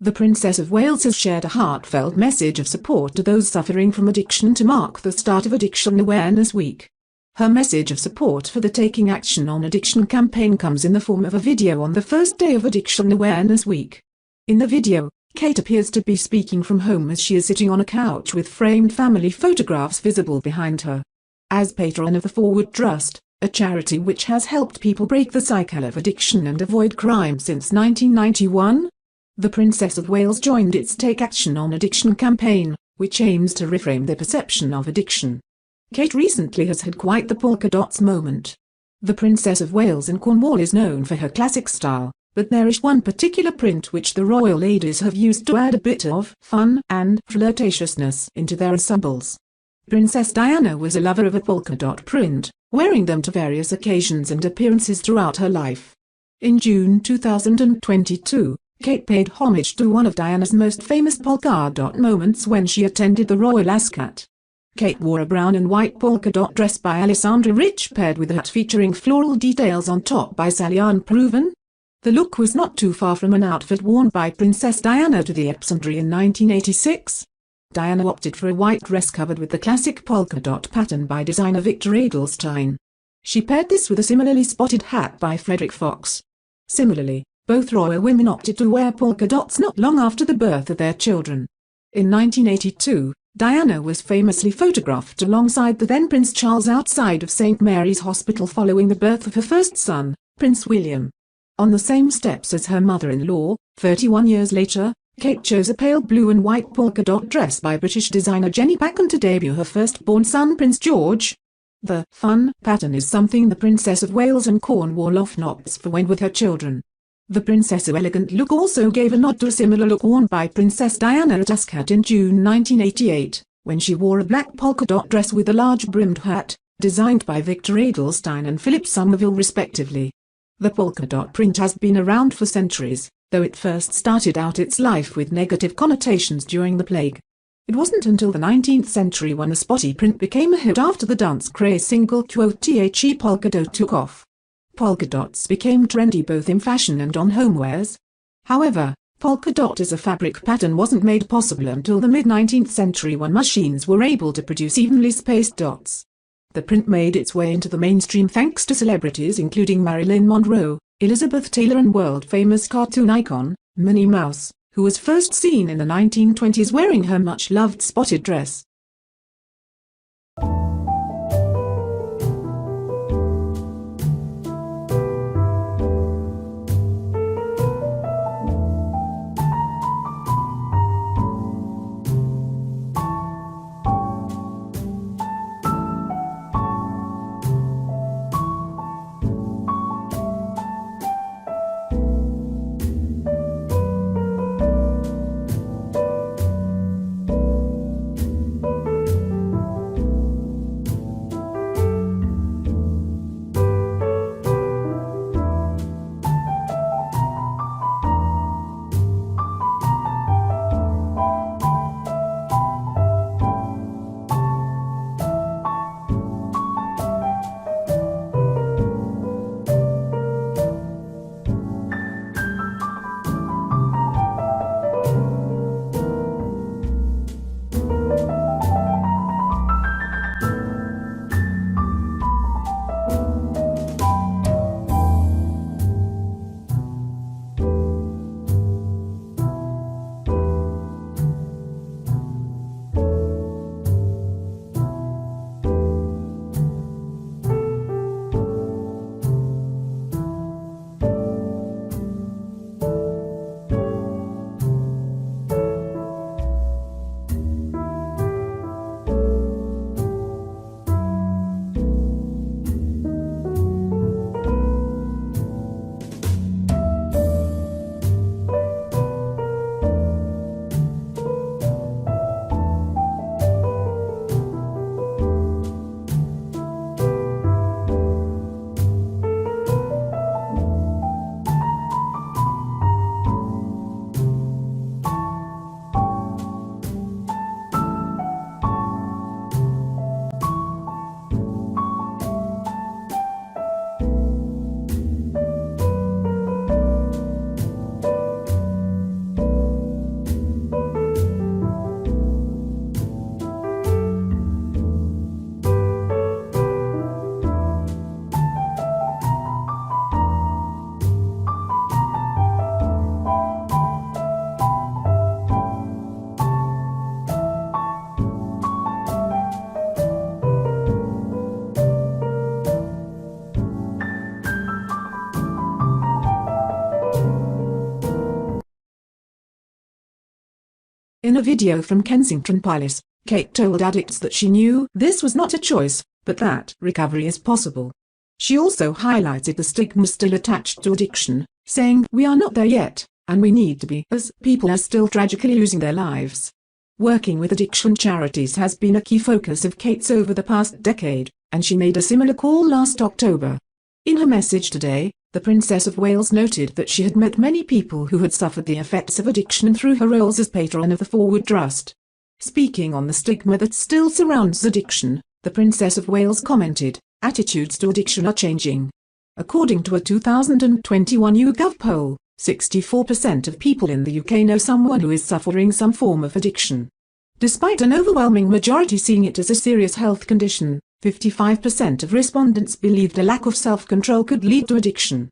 The Princess of Wales has shared a heartfelt message of support to those suffering from addiction to mark the start of Addiction Awareness Week. Her message of support for the Taking Action on Addiction campaign comes in the form of a video on the first day of Addiction Awareness Week. In the video, Kate appears to be speaking from home as she is sitting on a couch with framed family photographs visible behind her. As patron of the Forward Trust, a charity which has helped people break the cycle of addiction and avoid crime since 1991, the Princess of Wales joined its Take Action on Addiction campaign, which aims to reframe the perception of addiction. Kate recently has had quite the polka dots moment. The Princess of Wales in Cornwall is known for her classic style, but there is one particular print which the royal ladies have used to add a bit of fun and flirtatiousness into their ensembles. Princess Diana was a lover of a polka dot print, wearing them to various occasions and appearances throughout her life. In June 2022, Kate paid homage to one of Diana's most famous polka dot moments when she attended the Royal Ascot. Kate wore a brown and white polka dot dress by Alessandra Rich paired with a hat featuring floral details on top by Sally Ann Proven. The look was not too far from an outfit worn by Princess Diana to the Epsom in 1986. Diana opted for a white dress covered with the classic polka dot pattern by designer Victor Edelstein. She paired this with a similarly spotted hat by Frederick Fox. Similarly, both royal women opted to wear polka dots not long after the birth of their children. In 1982, Diana was famously photographed alongside the then Prince Charles outside of St. Mary's Hospital following the birth of her first son, Prince William. On the same steps as her mother-in-law, 31 years later, Kate chose a pale blue and white polka dot dress by British designer Jenny Packen to debut her firstborn son Prince George. The fun pattern is something the Princess of Wales and Cornwall often opts for when with her children. The Princess' elegant look also gave a nod to a similar look worn by Princess Diana at Ascot in June 1988, when she wore a black polka dot dress with a large brimmed hat, designed by Victor Edelstein and Philip Somerville respectively. The polka dot print has been around for centuries, though it first started out its life with negative connotations during the plague. It wasn't until the 19th century when the spotty print became a hit after the dance craze single "The polka dot" took off. Polka dots became trendy both in fashion and on homewares. However, polka dot as a fabric pattern wasn't made possible until the mid-19th century when machines were able to produce evenly spaced dots. The print made its way into the mainstream thanks to celebrities including Marilyn Monroe, Elizabeth Taylor and world-famous cartoon icon, Minnie Mouse, who was first seen in the 1920s wearing her much-loved spotted dress. a video from Kensington Palace, Kate told addicts that she knew this was not a choice, but that recovery is possible. She also highlighted the stigma still attached to addiction, saying, "We are not there yet, and we need to be, as people are still tragically losing their lives." Working with addiction charities has been a key focus of Kate's over the past decade, and she made a similar call last October. In her message today, the Princess of Wales noted that she had met many people who had suffered the effects of addiction through her roles as patron of the Forward Trust. Speaking on the stigma that still surrounds addiction, the Princess of Wales commented, "Attitudes to addiction are changing." According to a 2021 YouGov poll, 64% of people in the UK know someone who is suffering some form of addiction. Despite an overwhelming majority seeing it as a serious health condition, 55% of respondents believed a lack of self-control could lead to addiction.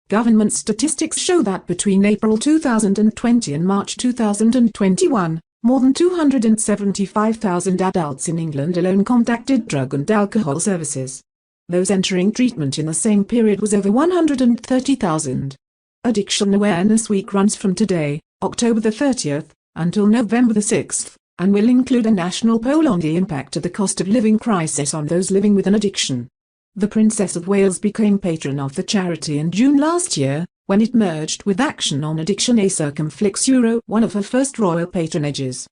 Government statistics show that between April 2020 and March 2021, more than 275,000 adults in England alone contacted drug and alcohol services. Those entering treatment in the same period was over 130,000. Addiction Awareness Week runs from today, October the 30th, until November the 6th, and will include a national poll on the impact of the cost of living crisis on those living with an addiction. The Princess of Wales became patron of the charity in June last year, when it merged with Action on Addiction, a circumflex Euro, one of her first royal patronages.